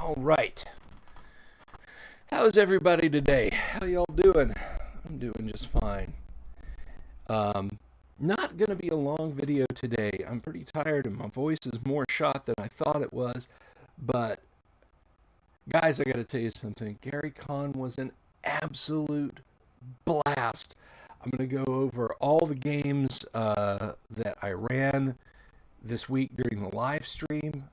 All right. How's everybody today? How y'all doing? I'm doing just fine. Not going to be a long video today. I'm pretty tired and my voice is more shot than I thought it was. But, guys, I got to tell you something. GaryCon was an absolute blast. I'm going to go over all the games that I ran this week during the live stream.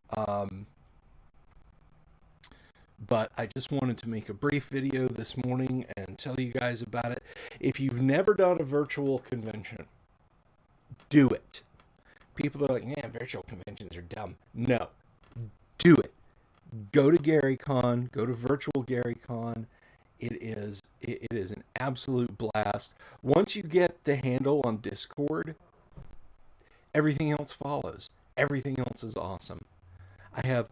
But I just wanted to make a brief video this morning and tell you guys about it. If you've never done a virtual convention, do it. People are like, yeah, virtual conventions are dumb. No, do it. Go to GaryCon, go to virtual GaryCon. It is an absolute blast. Once you get the handle on Discord, everything else follows. Everything else is awesome. I have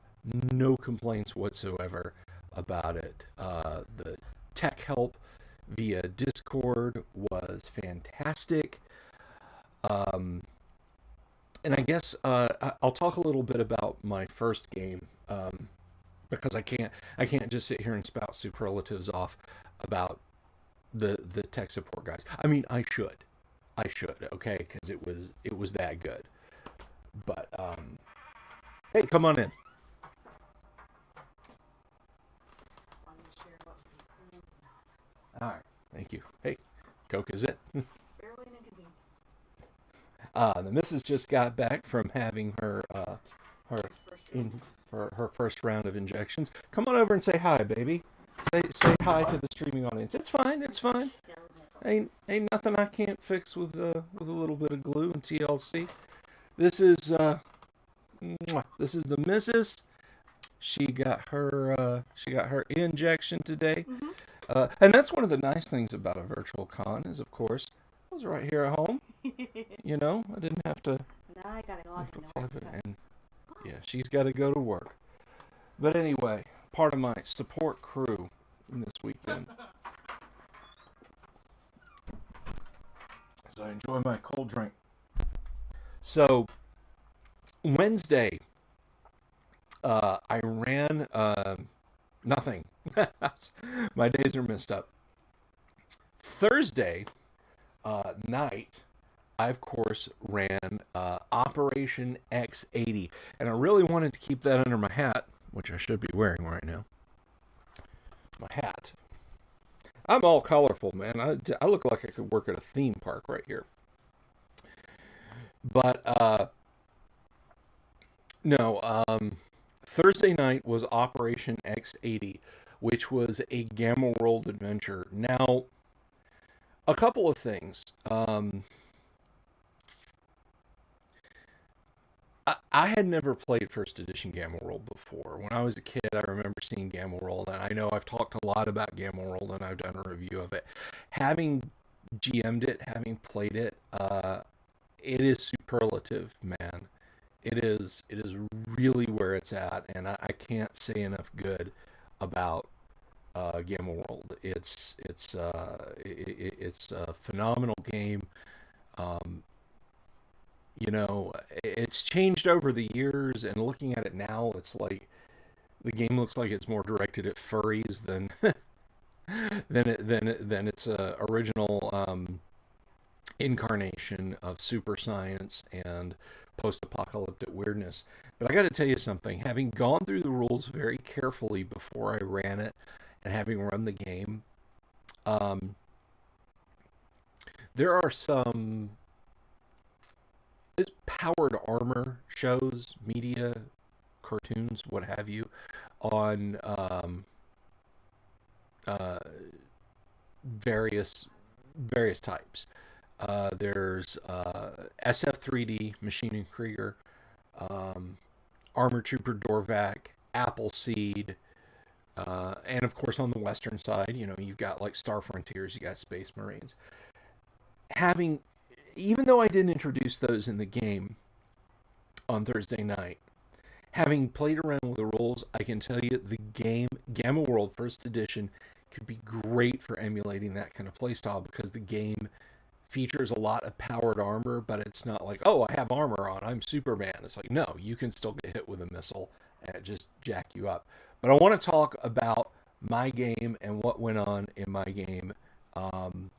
no complaints whatsoever about it. The tech help via Discord was fantastic. And I guess I'll talk a little bit about my first game because I can't just sit here and spout superlatives off about the tech support guys. I mean, I should, okay, because it was that good. But hey, come on in. All right, thank you. Hey, Coke is it? The missus just got back from having her first round of injections. Come on over and say hi, baby. Say hi to the streaming audience. It's fine. It's fine. Ain't nothing I can't fix with a little bit of glue and TLC. This is the missus. She got her injection today. Mm-hmm. And that's one of the nice things about a virtual con is, of course, I was right here at home. You know, I didn't have to. Now I gotta go flip it, and yeah, she's got to go to work. But anyway, part of my support crew this weekend. So I enjoy my cold drink. So Wednesday, I ran nothing. My days are messed up. Thursday night, I of course ran Operation X80, and I really wanted to keep that under my hat, which I should be wearing right now. My hat. I'm all colorful, man. I look like I could work at a theme park right here. But no. Thursday night was Operation X80, which was a Gamma World adventure. Now, a couple of things. I had never played First Edition Gamma World before. When I was a kid, I remember seeing Gamma World, and I know I've talked a lot about Gamma World, and I've done a review of it. Having GM'd it, having played it, it is superlative, man. It is really where it's at, and I can't say enough good about Gamma World. It's a phenomenal game. You know, it's changed over the years, and looking at it now, it's like the game looks like it's more directed at furries than than its original incarnation of super science and post-apocalyptic weirdness. But I got to tell you something. Having gone through the rules very carefully before I ran it, and having run the game, there are some powered armor shows, media, cartoons, what have you, on various types. There's SF3D, Machine and Krieger, Armor Trooper Dorvac, Appleseed, and of course on the western side, you know, you've got like Star Frontiers, you got Space Marines. Even though I didn't introduce those in the game on Thursday night, having played around with the rules, I can tell you the game, Gamma World First Edition, could be great for emulating that kind of playstyle because the game features a lot of powered armor, but it's not like, oh, I have armor on, I'm Superman. It's like, no, you can still get hit with a missile and it just jack you up. But I want to talk about my game and what went on in my game, and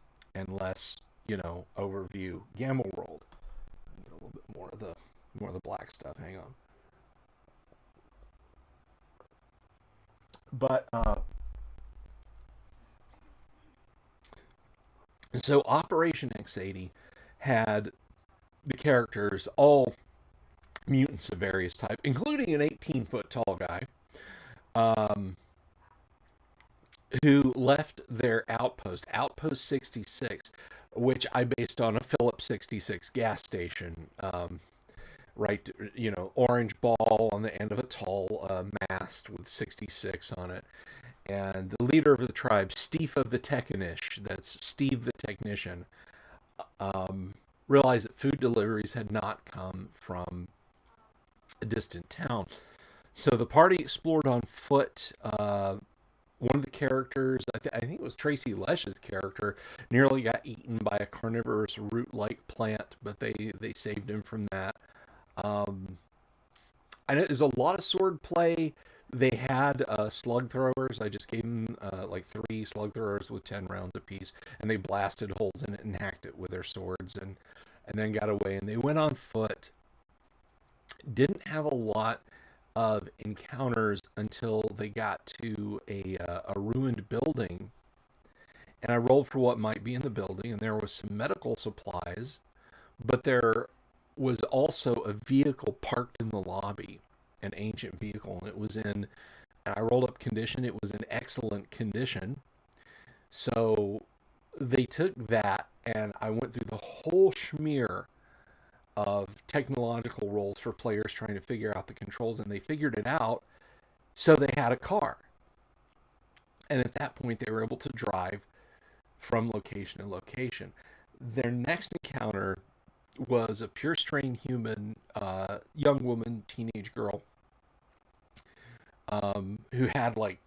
less, overview Gamma World. Get a little bit more of the black stuff. Hang on. But so Operation X80 had the characters all mutants of various type, including an 18-foot tall guy, um, who left their Outpost 66, which I based on a Phillips 66 gas station. Right, orange ball on the end of a tall mast with 66 on it. And the leader of the tribe, Steve the Technician, that's Steve the Technician, realized that food deliveries had not come from a distant town. So the party explored on foot. One of the characters, I think it was Tracy Lesch's character, nearly got eaten by a carnivorous root-like plant, but they saved him from that. I know there's a lot of sword play. They had slug throwers. I just gave them like 3 slug throwers with 10 rounds apiece, and they blasted holes in it and hacked it with their swords, and then got away. And they went on foot. Didn't have a lot of encounters until they got to a ruined building, and I rolled for what might be in the building, and there was some medical supplies, but there was also a vehicle parked in the lobby, an ancient vehicle, and it was in, and I rolled up condition, it was in excellent condition. So they took that, and I went through the whole schmear of technological rolls for players trying to figure out the controls, and they figured it out. So they had a car, and at that point they were able to drive from location to location. Their next encounter was a pure strain human, young woman, teenage girl, who had like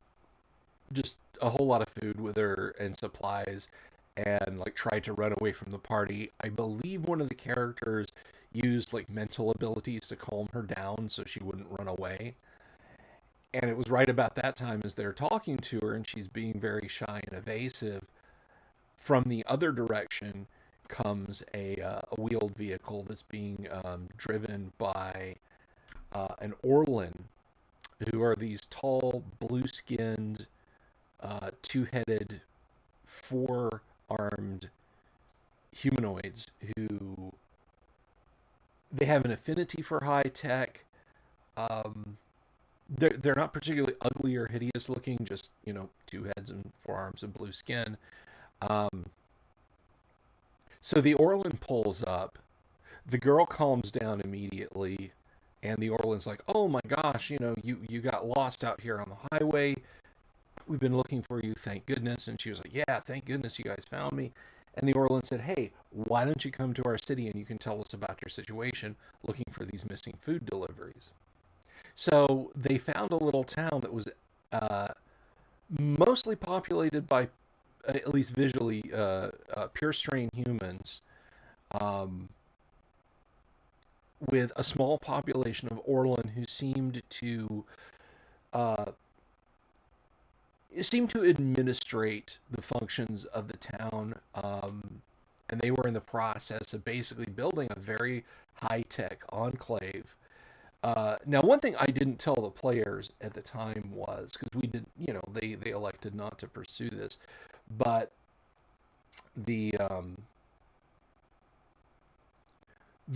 just a whole lot of food with her and supplies, and like tried to run away from the party. I believe one of the characters used like mental abilities to calm her down so she wouldn't run away. And it was right about that time, as they're talking to her and she's being very shy and evasive, from the other direction comes a wheeled vehicle that's being driven by an Orlin, who are these tall, blue-skinned, two-headed, four-armed humanoids who they have an affinity for high tech. They're not particularly ugly or hideous looking, just 2 heads and 4 arms and blue skin. So the Orlin pulls up. The girl calms down immediately, and the Orlin's like, "Oh my gosh, you got lost out here on the highway. We've been looking for you, thank goodness." And she was like, "Yeah, thank goodness you guys found me." And the Orlin said, "Hey, why don't you come to our city and you can tell us about your situation looking for these missing food deliveries?" So they found a little town that was mostly populated by, at least visually, pure strain humans, with a small population of Orlin who seemed to administrate the functions of the town, and they were in the process of basically building a very high-tech enclave. Now, one thing I didn't tell the players at the time was, because we did, they elected not to pursue this, but the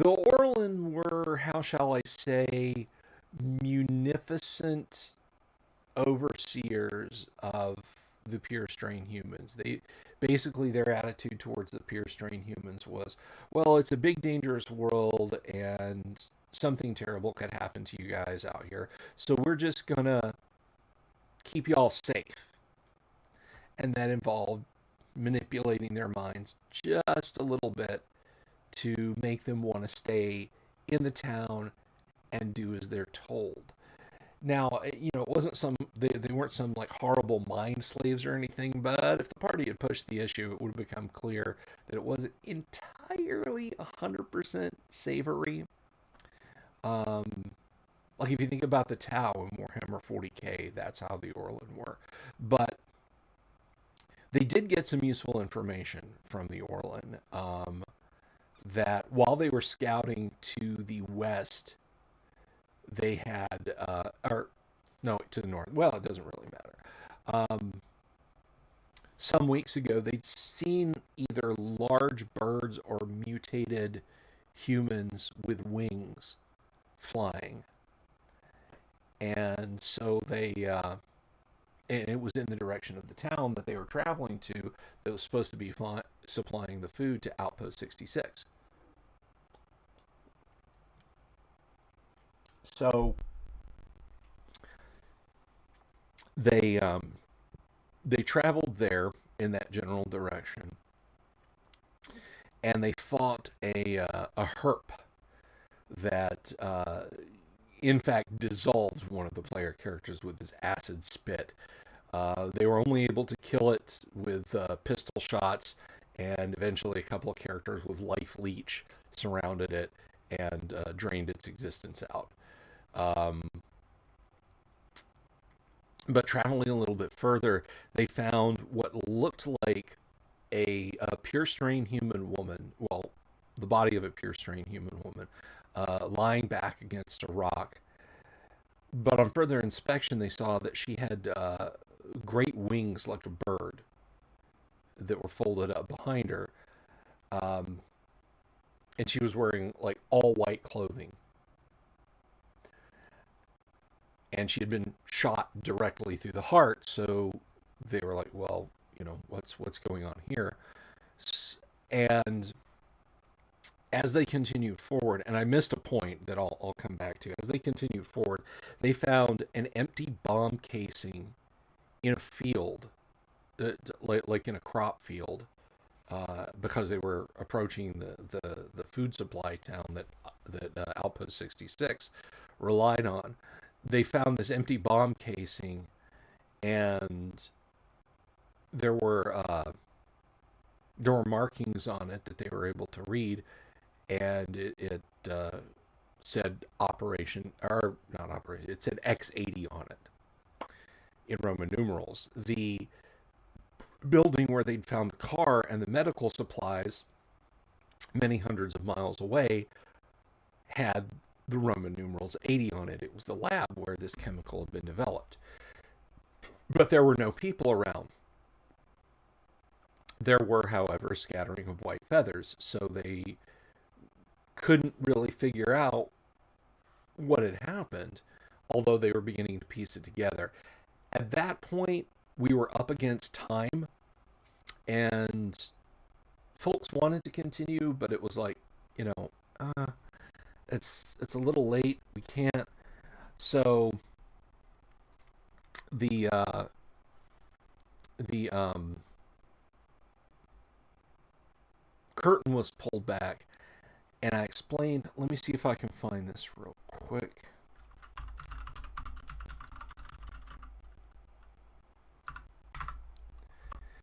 Orlin were, how shall I say, munificent overseers of the pure strain humans. They basically, their attitude towards the pure strain humans was, well, it's a big dangerous world and something terrible could happen to you guys out here, so we're just gonna keep y'all safe. And that involved manipulating their minds just a little bit to make them want to stay in the town and do as they're told. Now, it wasn't they weren't some like horrible mind slaves or anything, but if the party had pushed the issue, it would have become clear that it wasn't entirely 100% savory. Like if you think about the Tau in Warhammer 40K, that's how the Orlan were. But they did get some useful information from the Orlan, that while they were scouting to the west, they had, or no, to the north. Well, it doesn't really matter. Some weeks ago, they'd seen either large birds or mutated humans with wings flying. And so and it was in the direction of the town that they were traveling to that was supposed to be supplying the food to Outpost 66. So they they traveled there in that general direction, and they fought a herp that in fact dissolved one of the player characters with his acid spit. They were only able to kill it with pistol shots, and eventually a couple of characters with life leech surrounded it and drained its existence out. Um, but traveling a little bit further, they found what looked like a pure strain human woman, well, the body of a pure strain human woman, lying back against a rock. But on further inspection, they saw that she had great wings like a bird that were folded up behind her. Um, and she was wearing like all white clothing. And she had been shot directly through the heart, so they were like, well, what's going on here? And as they continued forward, and I missed a point that I'll come back to. As they continued forward, they found an empty bomb casing in a field, like in a crop field, because they were approaching the food supply town that Outpost 66 relied on. They found this empty bomb casing, and there were markings on it that they were able to read, and it said operation, or not operation, it said X80 on it in Roman numerals. The building where they'd found the car and the medical supplies many hundreds of miles away had the Roman numerals 80 on it. It was the lab where this chemical had been developed. But there were no people around. There were, however, a scattering of white feathers, so they couldn't really figure out what had happened, although they were beginning to piece it together. At that point, we were up against time, and folks wanted to continue, but it was like, it's a little late. We can't. So the curtain was pulled back, and I explained. Let me see if I can find this real quick.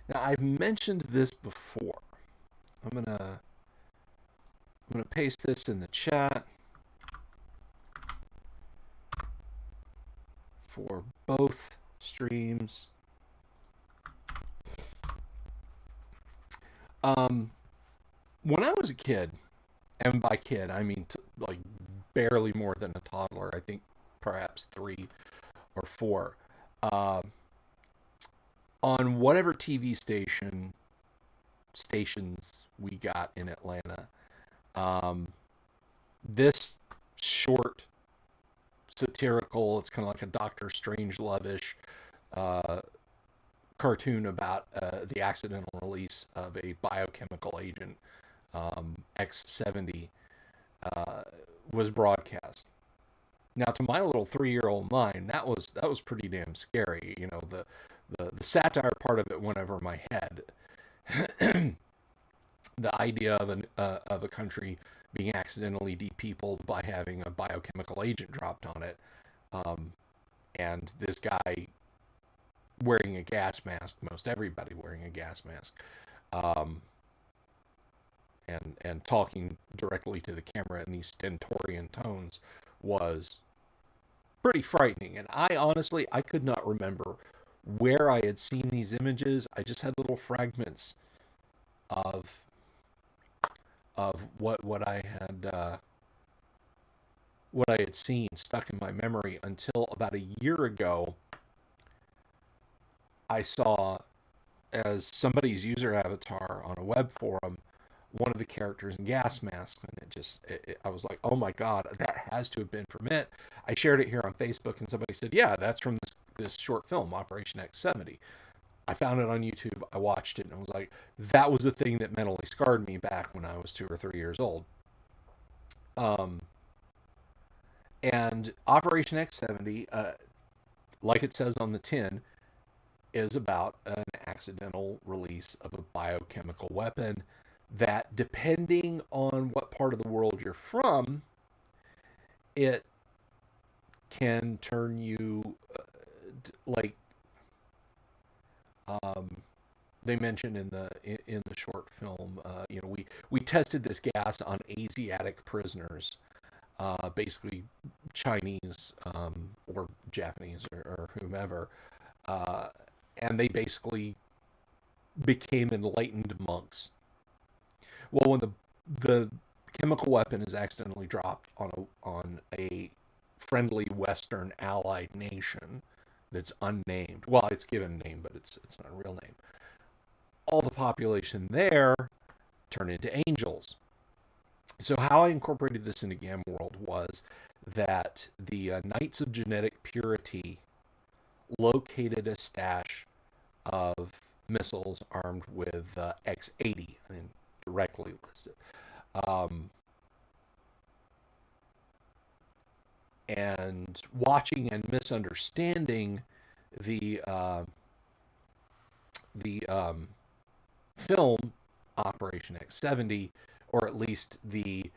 Now, I've mentioned this before. I'm gonna paste this in the chat for both streams. When I was a kid, and by kid I mean like barely more than a toddler, I think perhaps 3 or 4, on whatever TV stations we got in Atlanta, this short satirical, it's kind of like a Doctor Strangelove-ish cartoon about the accidental release of a biochemical agent, X70, was broadcast. Now, to my little 3-year-old mind, that was pretty damn scary. The satire part of it went over my head. The idea of a country being accidentally depeopled by having a biochemical agent dropped on it, and this guy wearing a gas mask, most everybody wearing a gas mask, and talking directly to the camera in these stentorian tones was pretty frightening. And I honestly, I could not remember where I had seen these images. I just had little fragments of what I had seen stuck in my memory until about a year ago. I saw as somebody's user avatar on a web forum one of the characters in gas masks, and I was like, oh my god, that has to have been from it. I shared it here on Facebook, and somebody said, yeah, that's from this short film, Operation X-70. I found it on YouTube. I watched it, and I was like, that was the thing that mentally scarred me back when I was 2 or 3 years old. And Operation X-70, like it says on the tin, is about an accidental release of a biochemical weapon that, depending on what part of the world you're from, it can turn you like they mentioned in the short film. We tested this gas on Asiatic prisoners, basically Chinese or Japanese or whomever, and they basically became enlightened monks. Well, when the chemical weapon is accidentally dropped on a friendly Western allied nation that's unnamed, well, it's given a name, but it's not a real name. All the population there turn into angels. So how I incorporated this into Gamma World was that the Knights of Genetic Purity located a stash of missiles armed with X-80, and directly listed. And watching and misunderstanding the film Operation X-70, or at least the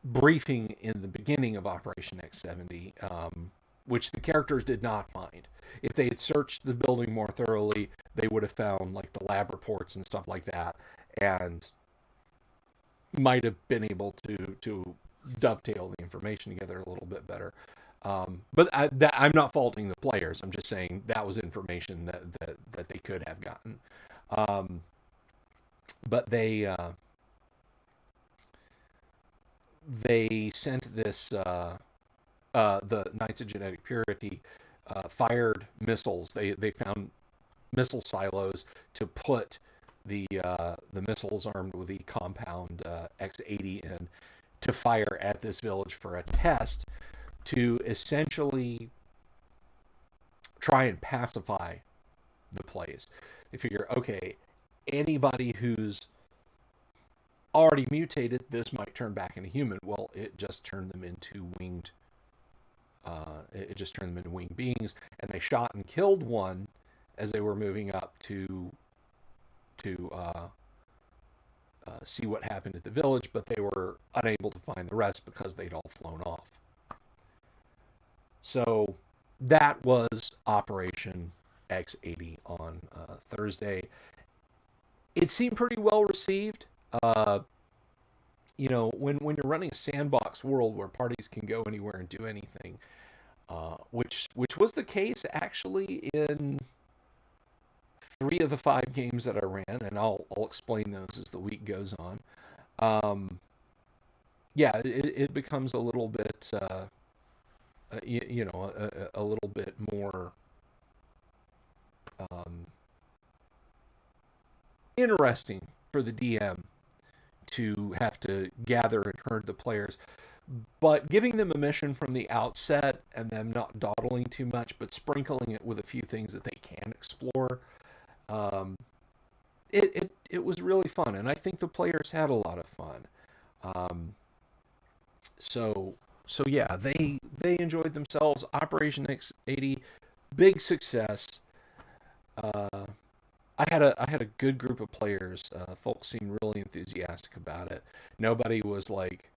briefing in the beginning of Operation X-70, which the characters did not find. If they had searched the building more thoroughly, they would have found like the lab reports and stuff like that, and might have been able to dovetail the information together a little bit better. But I'm not faulting the players. I'm just saying that was information that they could have gotten. But they sent this, the Knights of Genetic Purity fired missiles. They found missile silos to put the missiles armed with the compound X-80 in, to fire at this village for a test, to essentially try and pacify the place. They figure, okay, anybody who's already mutated, this might turn back into human. Well, it just turned them into winged. It just turned them into winged beings, and they shot and killed one as they were moving up to see what happened at the village, but they were unable to find the rest because they'd all flown off. So that was Operation X-80 on Thursday. It seemed pretty well received. When you're running a sandbox world where parties can go anywhere and do anything, which was the case actually in 3 of the 5 games that I ran, and I'll explain those as the week goes on. It becomes a little bit, a little bit more interesting for the DM to have to gather and herd the players, but giving them a mission from the outset and them not dawdling too much, but sprinkling it with a few things that they can explore. It was really fun, and I think the players had a lot of fun. So yeah, they enjoyed themselves. Operation X-80, big success. I had a good group of players. Folks seemed really enthusiastic about it. Nobody was like,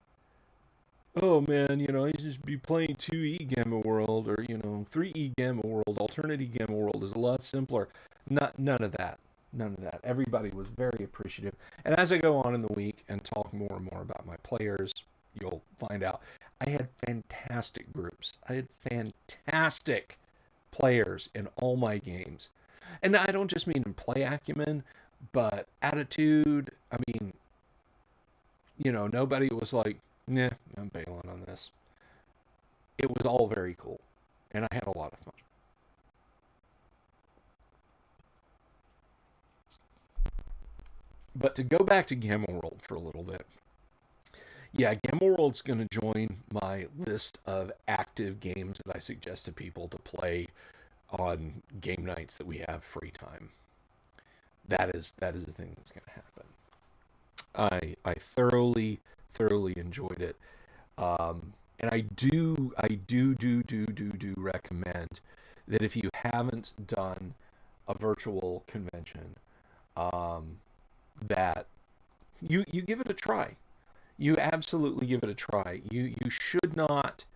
oh man, I just be playing 2E Gamma World, or 3E Gamma World. Alternate E Gamma World is a lot simpler. None of that. None of that. Everybody was very appreciative. And as I go on in the week and talk more and more about my players, you'll find out. I had fantastic groups. I had fantastic players in all my games. And I don't just mean in play acumen, but attitude. I mean, nobody was like, nah, I'm bailing on this. It was all very cool. And I had a lot of fun. But to go back to Gamma World for a little bit, yeah, Gamma World's going to join my list of active games that I suggest to people to play on game nights that we have free time. That is the thing that's going to happen. I thoroughly enjoyed it, and I do recommend that if you haven't done a virtual convention, that you give it a try. You absolutely give it a try. You should not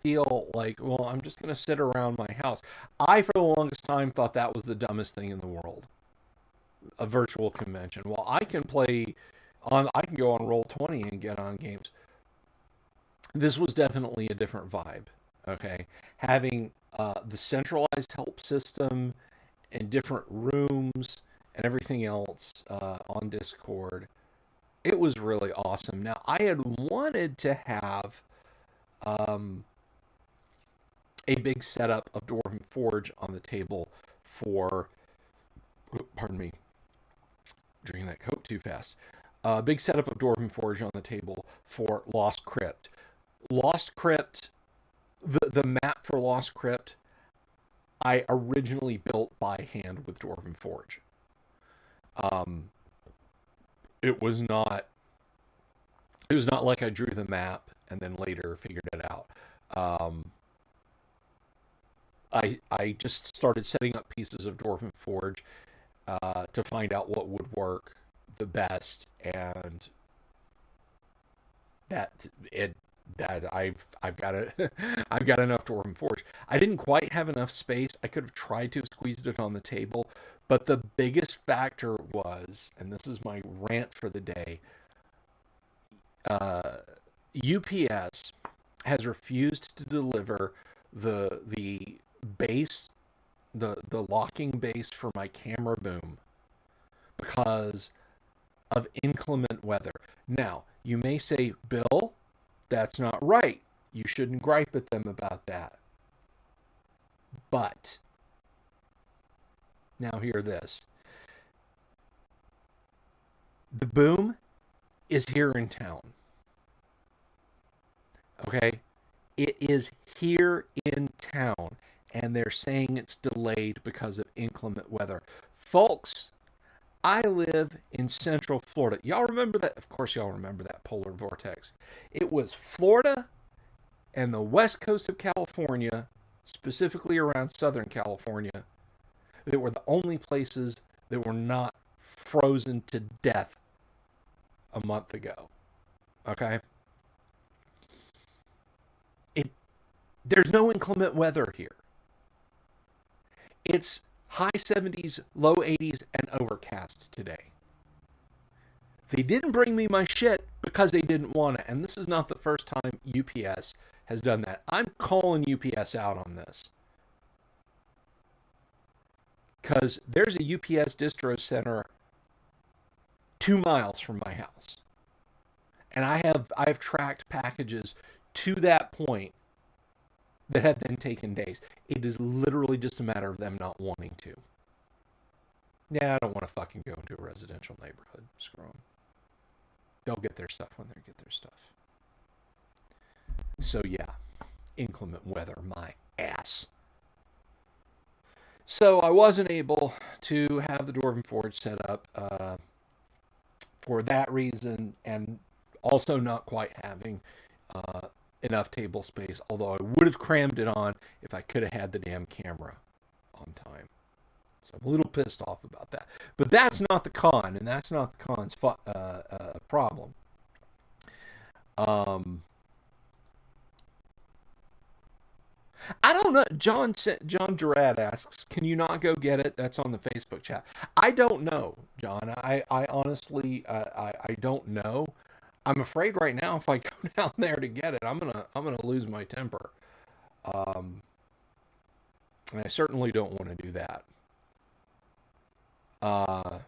feel like, well, I'm just going to sit around my house. I, for the longest time, thought that was the dumbest thing in the world, a virtual convention. Well, I can go on Roll20 and get on games. This was definitely a different vibe. Okay, having the centralized help system and different rooms and everything else on Discord, it was really awesome. Now, I had wanted to have a big setup of Dwarven Forge on the table for, pardon me, drinking that Coke too fast. Big setup of Dwarven Forge on the table for Lost Crypt. Lost Crypt, the map for Lost Crypt, I originally built by hand with Dwarven Forge. It was not like I drew the map and then later figured it out. I just started setting up pieces of Dwarven Forge to find out what would work the best, and I've got it. I've got enough Dwarven Forge. I didn't quite have enough space. I could have tried to have squeezed it on the table, but the biggest factor was, and this is my rant for the day, UPS has refused to deliver the base, the locking base for my camera boom because of inclement weather. Now, you may say, Bill, that's not right. You shouldn't gripe at them about that. But, now hear this. The boom is here in town. Okay? It is here in town, and they're saying it's delayed because of inclement weather. Folks, I live in Central Florida. Y'all remember that? Of course, y'all remember that polar vortex. It was Florida and the west coast of California, specifically around Southern California, that were the only places that were not frozen to death a month ago. Okay? There's no inclement weather here. It's high 70s, low 80s, and overcast today. They didn't bring me my shit because they didn't want it. And this is not the first time UPS has done that. I'm calling UPS out on this. Because there's a UPS distro center 2 miles from my house. And I have tracked packages to that point that have then taken days. It is literally just a matter of them not wanting to. Yeah, I don't want to fucking go into a residential neighborhood. Screw them. They'll get their stuff when they get their stuff. So yeah, inclement weather, my ass. So I wasn't able to have the Dwarven Forge set up for that reason, and also not quite having enough table space, although I would have crammed it on if I could have had the damn camera on time. So I'm a little pissed off about that. But that's not the con, and that's not the con's problem. I don't know. John Gerard asks, can you not go get it? That's on the Facebook chat. I don't know, John. I honestly, I don't know. I'm afraid right now if I go down there to get it, I'm gonna lose my temper. Um, and I certainly don't want to do that. Uh,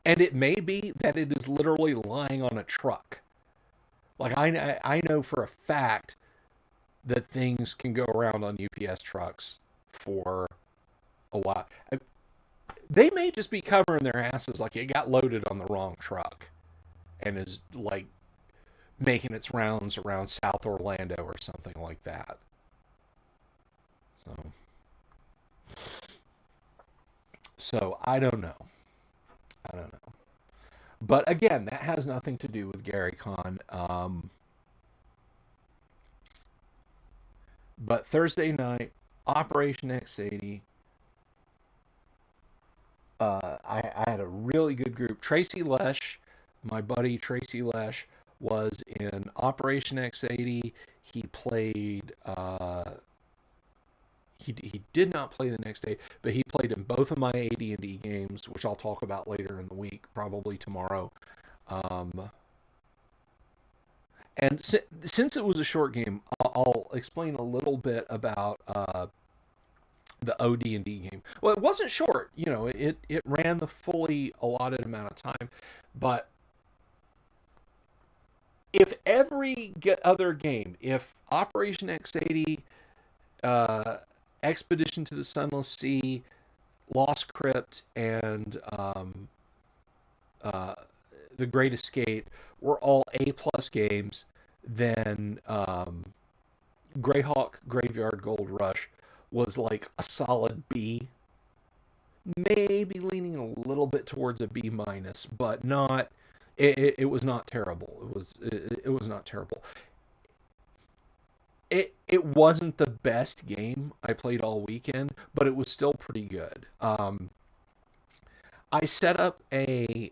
and it may be that it is literally lying on a truck. Like I know for a fact that things can go around on UPS trucks for a while. They may just be covering their asses like it got loaded on the wrong truck and is like making its rounds around South Orlando or something like that. So, so I don't know. I don't know. But again, that has nothing to do with GaryCon. But Thursday night, Operation X80. I had a really good group. Tracy Lesh, my buddy Tracy Lesh, was in Operation X80. He played. He did not play the next day, but he played in both of my AD&D games, which I'll talk about later in the week, probably tomorrow. Um, and since it was a short game, I'll explain a little bit about the OD&D game. Well, it wasn't short, it ran the fully allotted amount of time, but if every other game, if Operation X80, uh, Expedition to the Sunless Sea, Lost Crypt, and uh, The Great Escape were all A+ games, then Greyhawk Graveyard Gold Rush was like a solid B, maybe leaning a little bit towards a B-, but not. It was not terrible. It was not terrible. It wasn't the best game I played all weekend, but it was still pretty good. I set up a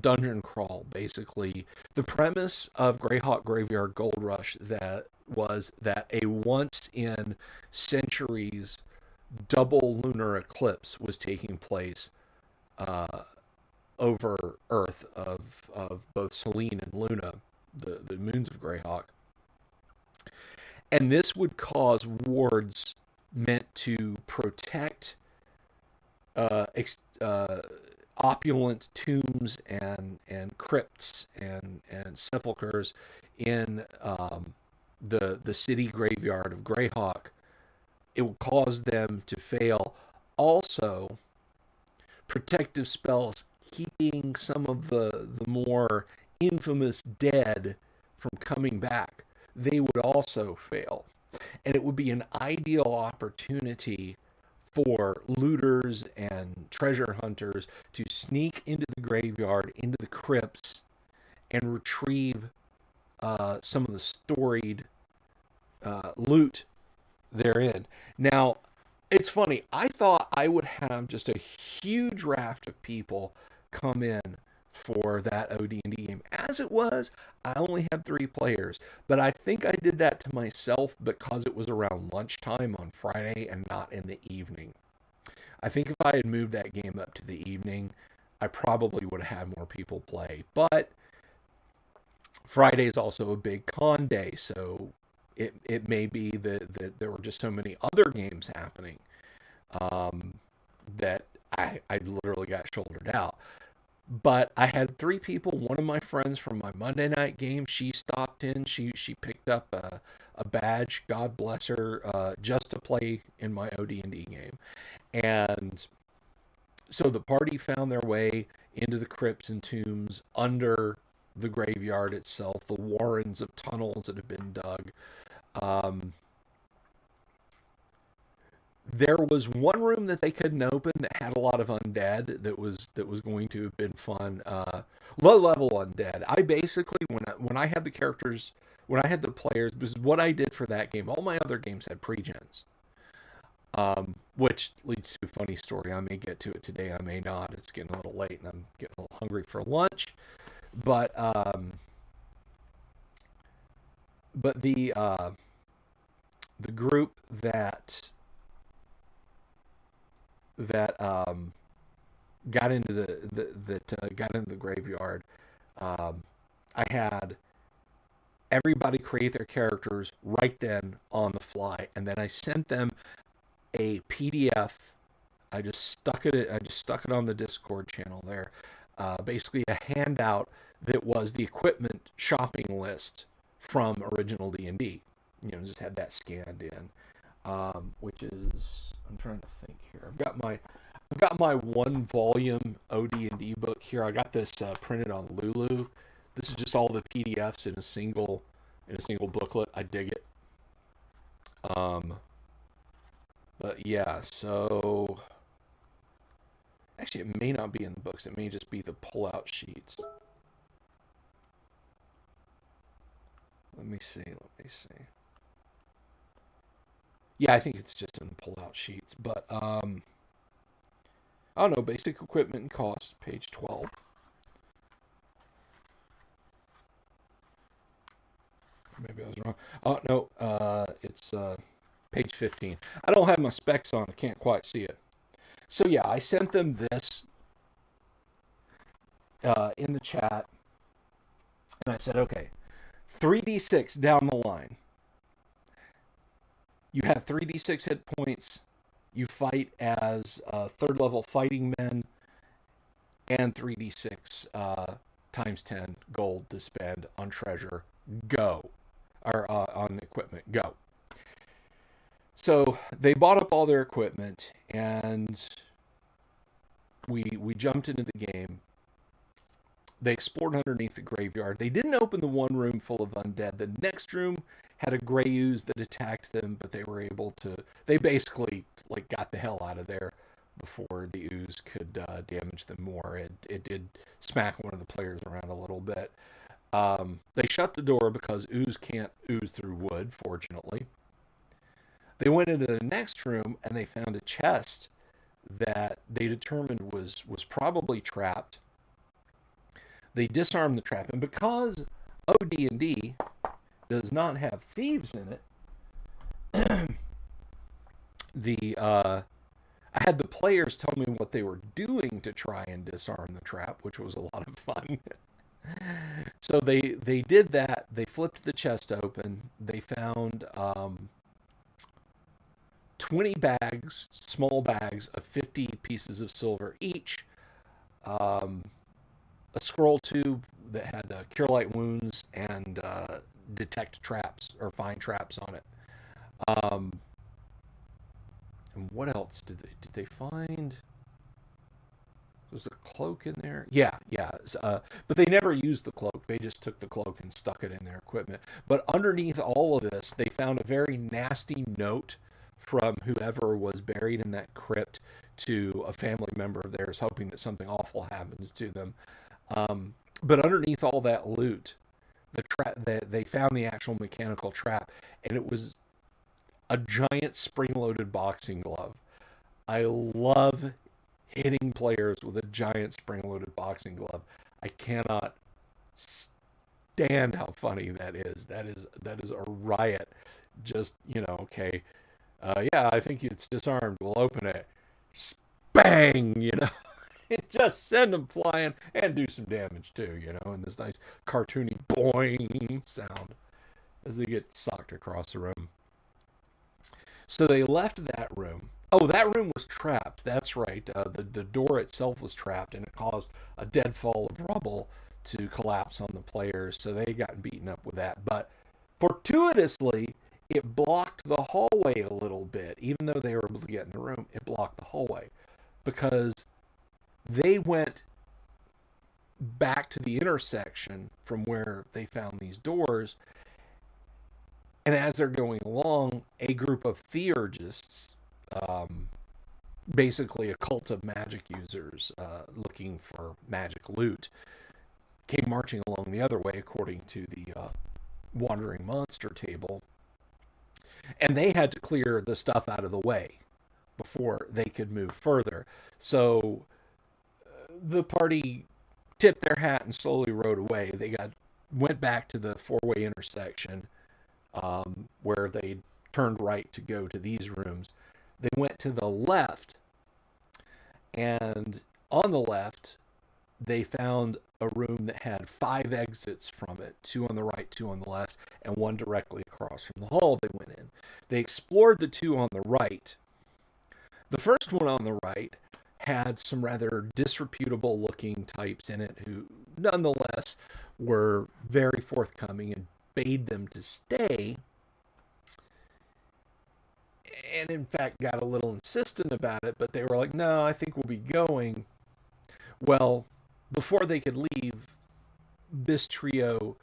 dungeon crawl. Basically, the premise of Greyhawk Graveyard Gold Rush that was that a once in centuries double lunar eclipse was taking place uh, over Earth of both Selene and Luna, the moons of Greyhawk, and this would cause wards meant to protect opulent tombs and crypts and sepulchers in the city graveyard of Greyhawk. It would cause them to fail. Also, protective spells keeping some of the more infamous dead from coming back, they would also fail. And it would be an ideal opportunity for looters and treasure hunters to sneak into the graveyard, into the crypts, and retrieve some of the storied loot therein. Now, it's funny. I thought I would have just a huge raft of people come in for that OD&D game. As it was, I only had 3 players, but I think I did that to myself because it was around lunchtime on Friday and not in the evening. I think if I had moved that game up to the evening, I probably would have had more people play. But Friday is also a big con day, so it may be that there were just so many other games happening um, that I literally got shouldered out. But I had 3 people. One of my friends from my Monday night game, she stopped in. She picked up a badge, God bless her, just to play in my OD&D game. And so the party found their way into the crypts and tombs under the graveyard itself, the warrens of tunnels that have been dug. Um, there was one room that they couldn't open that had a lot of undead that was going to have been fun. Low level undead. I basically when I had the characters, when I had the players, this is what I did for that game. All my other games had pre-gens. Which leads to a funny story. I may get to it today, I may not. It's getting a little late and I'm getting a little hungry for lunch. But but the group that got into the graveyard. I had everybody create their characters right then on the fly, and then I sent them a PDF. I just stuck it on the Discord channel there. Basically, a handout that was the equipment shopping list from original D&D. You know, just had that scanned in, which is, I'm trying to think here. I've got my one volume OD&D book here. I got this printed on Lulu. This is just all the PDFs in a single booklet. I dig it. But yeah, so actually it may not be in the books. It may just be the pull-out sheets. Let me see. Yeah, I think it's just in the pull-out sheets. But I don't know. Basic equipment and cost, page 12. Maybe I was wrong. Oh no, it's page 15. I don't have my specs on. I can't quite see it. So yeah, I sent them this in the chat, and I said, okay, 3d6 down the line. You have 3d6 hit points. You fight as third level fighting men, and 3d6 times 10 gold to spend on treasure. Go. Or on equipment. Go. So they bought up all their equipment, and we jumped into the game. They explored underneath the graveyard. They didn't open the one room full of undead. The next room had a gray ooze that attacked them, but they were able to. They basically like got the hell out of there before the ooze could damage them more. It did smack one of the players around a little bit. They shut the door because ooze can't ooze through wood, fortunately. They went into the next room and they found a chest that they determined was probably trapped. They disarmed the trap, and because OD&D does not have thieves in it, I had the players tell me what they were doing to try and disarm the trap, which was a lot of fun. So they did that. They flipped the chest open. They found 20 bags, small bags of 50 pieces of silver each, a scroll tube that had cure light wounds and detect traps or find traps on it. And what else did they find? Was a cloak in there? Yeah. But they never used the cloak. They just took the cloak and stuck it in their equipment. But underneath all of this, they found a very nasty note from whoever was buried in that crypt to a family member of theirs, hoping that something awful happens to them. But underneath all that loot, they found the actual mechanical trap, and it was a giant spring-loaded boxing glove. I love hitting players with a giant spring-loaded boxing glove. I cannot stand how funny that is. That is a riot. Just, okay. Yeah, I think it's disarmed. We'll open it. Bang, just send them flying and do some damage too, and this nice cartoony boing sound as they get socked across the room. So they left that room. Oh, that room was trapped. That's right. The door itself was trapped, and it caused a deadfall of rubble to collapse on the players. So they got beaten up with that. But fortuitously, it blocked the hallway a little bit. Even though they were able to get in the room, it blocked the hallway because they went back to the intersection from where they found these doors. And as they're going along, a group of theurgists, basically a cult of magic users looking for magic loot, came marching along the other way according to the wandering monster table. And they had to clear the stuff out of the way before they could move further. So the party tipped their hat and slowly rode away. They went back to the four-way intersection where they turned right to go to these rooms. They went to the left, and on the left they found a room that had 5 exits from it, 2 on the right, 2 on the left, and 1 directly across from the hall they went in. They explored the 2 on the right. The first one on the right had some rather disreputable looking types in it who nonetheless were very forthcoming and bade them to stay, and in fact got a little insistent about it, but they were like, no, I think we'll be going. Well, before they could leave, this trio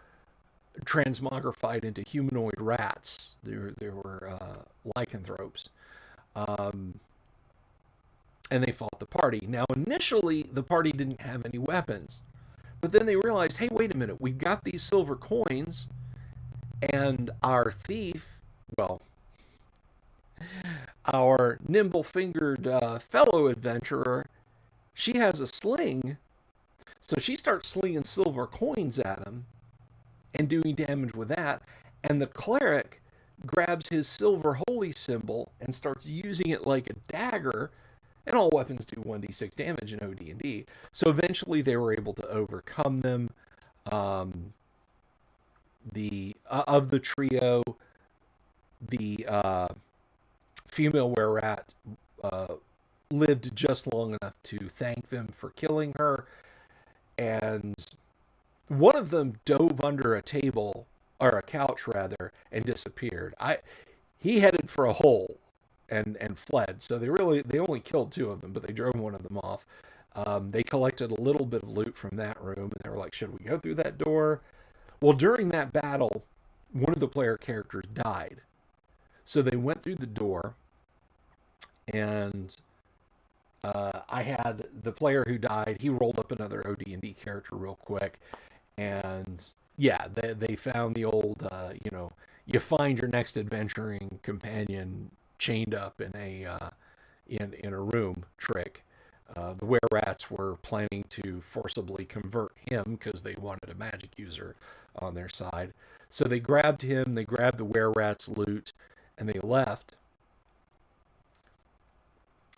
transmogrified into humanoid rats. There were lycanthropes. And they fought the party. Now, initially, the party didn't have any weapons. But then they realized, hey, wait a minute, we've got these silver coins, and our thief, well, our nimble-fingered fellow adventurer, she has a sling, so she starts slinging silver coins at him and doing damage with that, and the cleric grabs his silver holy symbol and starts using it like a dagger, and all weapons do 1d6 damage in OD&D. So eventually they were able to overcome them. Of the trio, the female were-rat lived just long enough to thank them for killing her, and one of them dove under a table, or a couch rather, and disappeared. He headed for a hole and fled. So they only killed 2 of them, but they drove one of them off. They collected a little bit of loot from that room, and they were like, should we go through that door? Well, during that battle, one of the player characters died. So they went through the door, and I had the player who died, he rolled up another OD&D character real quick, and yeah, they found the old, you find your next adventuring companion chained up in a room trick. The were-rats were planning to forcibly convert him because they wanted a magic user on their side. So they grabbed him, they grabbed the were-rats' loot, and they left.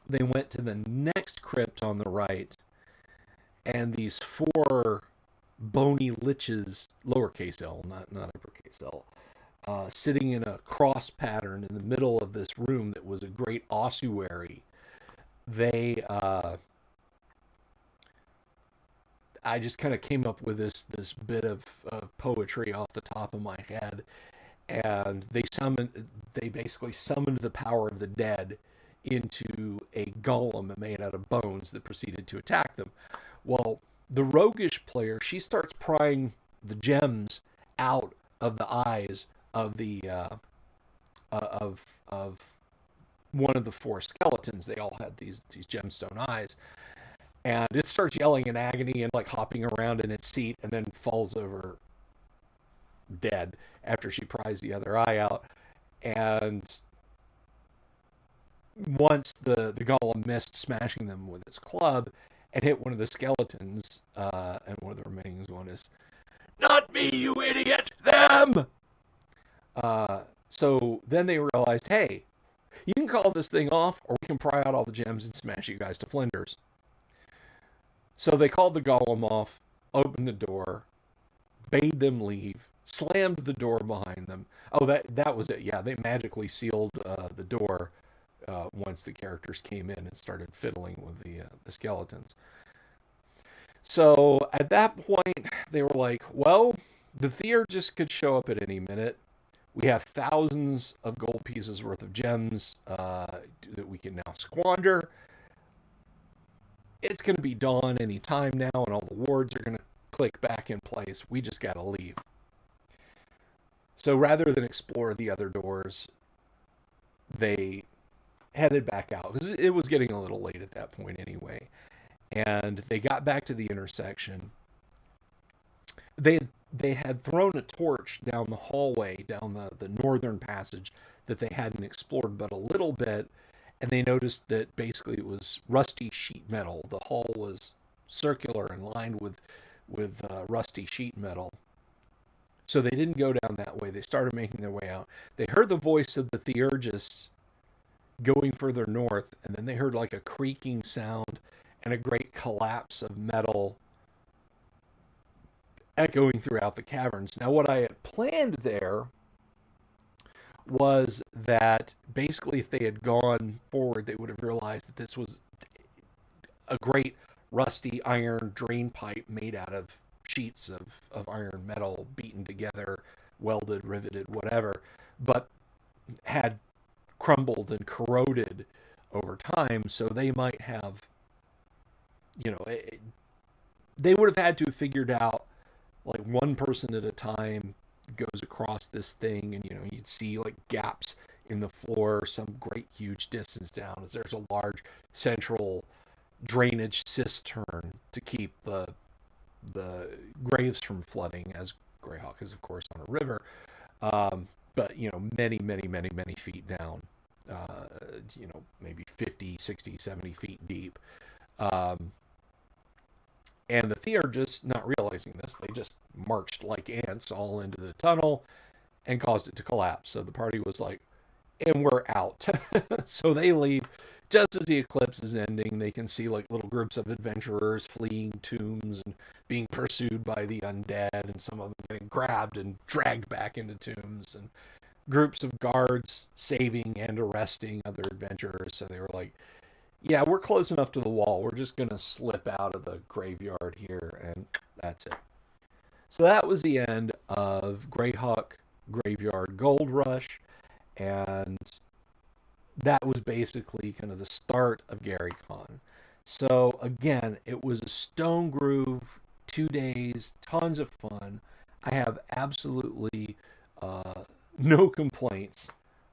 They went to the next crypt on the right, and these 4 bony liches, lowercase l, not uppercase l, sitting in a cross pattern in the middle of this room that was a great ossuary. I just kind of came up with this bit of poetry off the top of my head, and they basically summoned the power of the dead into a golem made out of bones that proceeded to attack them. Well, the roguish player, she starts prying the gems out of the eyes of the of one of the 4 skeletons. They all had these gemstone eyes, and it starts yelling in agony and like hopping around in its seat, and then falls over dead after she pries the other eye out. And once the golem missed smashing them with its club and hit one of the skeletons, and one of the remaining one is, "Not me, you idiot! Them!" So then they realized, hey, you can call this thing off, or we can pry out all the gems and smash you guys to flinders. So they called the golem off, opened the door, bade them leave, slammed the door behind them. Oh, that was it. Yeah, they magically sealed the door once the characters came in and started fiddling with the skeletons. So at that point, they were like, well, the Theurgist could show up at any minute. We have thousands of gold pieces worth of gems that we can now squander. It's going to be dawn any time now, and all the wards are going to click back in place. We just got to leave. So rather than explore the other doors, they headed back out, because it was getting a little late at that point anyway. And they got back to the intersection. They had thrown a torch down the hallway, down the northern passage that they hadn't explored but a little bit, and they noticed that basically it was rusty sheet metal. The hall was circular and lined with rusty sheet metal. So they didn't go down that way. They started making their way out. They heard the voice of the Theurgist going further north, and then they heard like a creaking sound and a great collapse of metal echoing throughout the caverns. Now, what I had planned there was that basically if they had gone forward, they would have realized that this was a great rusty iron drain pipe made out of sheets of iron metal beaten together, welded, riveted, whatever, but had crumbled and corroded over time. So they might have, they would have had to have figured out, like, one person at a time goes across this thing, and you'd see like gaps in the floor some great huge distance down, as there's a large central drainage cistern to keep the graves from flooding, as Greyhawk is of course on a river, but many feet down, maybe 50, 60, 70 feet deep. And the Thea are just not realizing this. They just marched like ants all into the tunnel and caused it to collapse. So the party was like, and we're out. So they leave. Just as the eclipse is ending, they can see like little groups of adventurers fleeing tombs and being pursued by the undead, and some of them getting grabbed and dragged back into tombs, and groups of guards saving and arresting other adventurers. So they were like, yeah, we're close enough to the wall. We're just going to slip out of the graveyard here, and that's it. So that was the end of Greyhawk Graveyard Gold Rush, and that was basically kind of the start of GaryCon. So again, it was a stone groove, 2 days, tons of fun. I have absolutely no complaints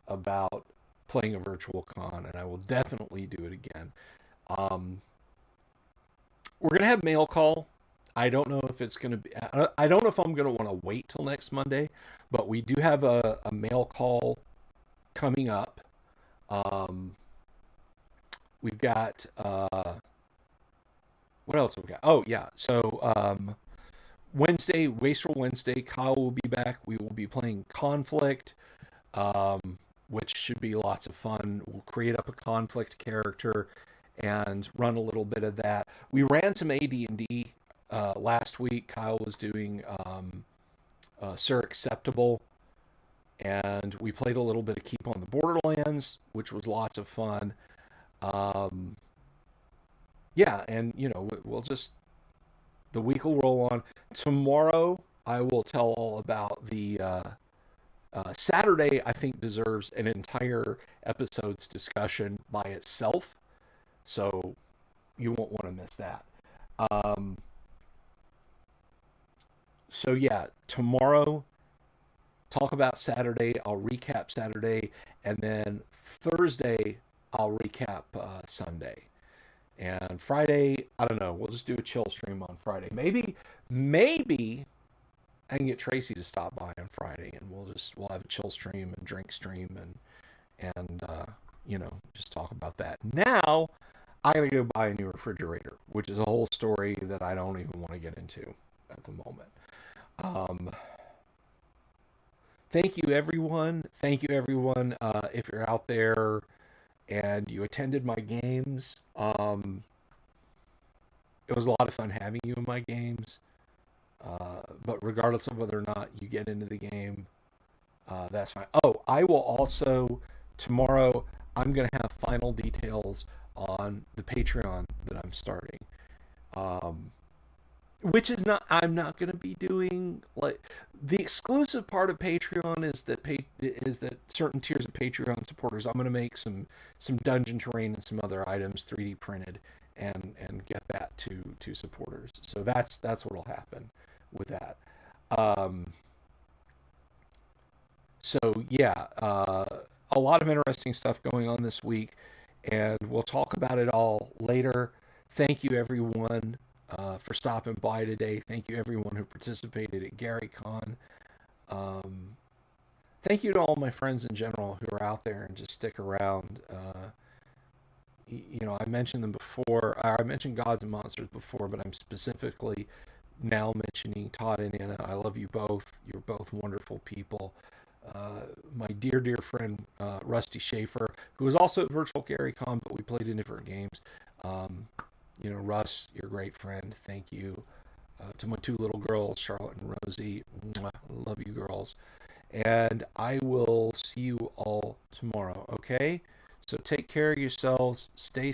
about playing a virtual con, and I will definitely do it again. We're going to have mail call. I don't know if it's going to be, I don't know if I'm going to want to wait till next Monday, but we do have a mail call coming up. We've got, what else have we got? Oh yeah. So, Wednesday, Wastrel Wednesday, Kyle will be back. We will be playing Conflict, which should be lots of fun. We'll create up a Conflict character and run a little bit of that. We ran some AD&D last week. Kyle was doing Sir Acceptable, and we played a little bit of Keep on the Borderlands, which was lots of fun. Yeah, and we'll just, the week will roll on. Tomorrow I will tell all about the Saturday. I think deserves an entire episode's discussion by itself, so you won't want to miss that. So yeah, tomorrow talk about Saturday. I'll recap Saturday, and then Thursday I'll recap Sunday. And Friday, I don't know. We'll just do a chill stream on Friday. Maybe I can get Tracy to stop by on Friday, and we'll have a chill stream and drink stream, and just talk about that. Now I gotta go buy a new refrigerator, which is a whole story that I don't even want to get into at the moment. Thank you everyone. If you're out there and you attended my games, it was a lot of fun having you in my games. But regardless of whether or not you get into the game, that's fine. Oh, I will also, tomorrow, I'm going to have final details on the Patreon that I'm starting. Which is not, I'm not going to be doing, like, the exclusive part of Patreon is that certain tiers of Patreon supporters, I'm going to make some dungeon terrain and some other items 3D printed and get that to supporters. So that's what'll happen with that. So yeah, a lot of interesting stuff going on this week, and we'll talk about it all later. Thank you everyone for stopping by today. Thank you everyone who participated at GaryCon. Thank you to all my friends in general who are out there and just stick around. I mentioned them before. I mentioned Gods and Monsters before, but I'm specifically now mentioning Todd and Anna. I love you both. You're both wonderful people. My dear friend Rusty Schaefer, who was also at Virtual GaryCon, but we played in different games. Russ, you're a great friend. Thank you. to my two little girls, Charlotte and Rosie. Mwah, love you girls. And I will see you all tomorrow, okay? So take care of yourselves. Stay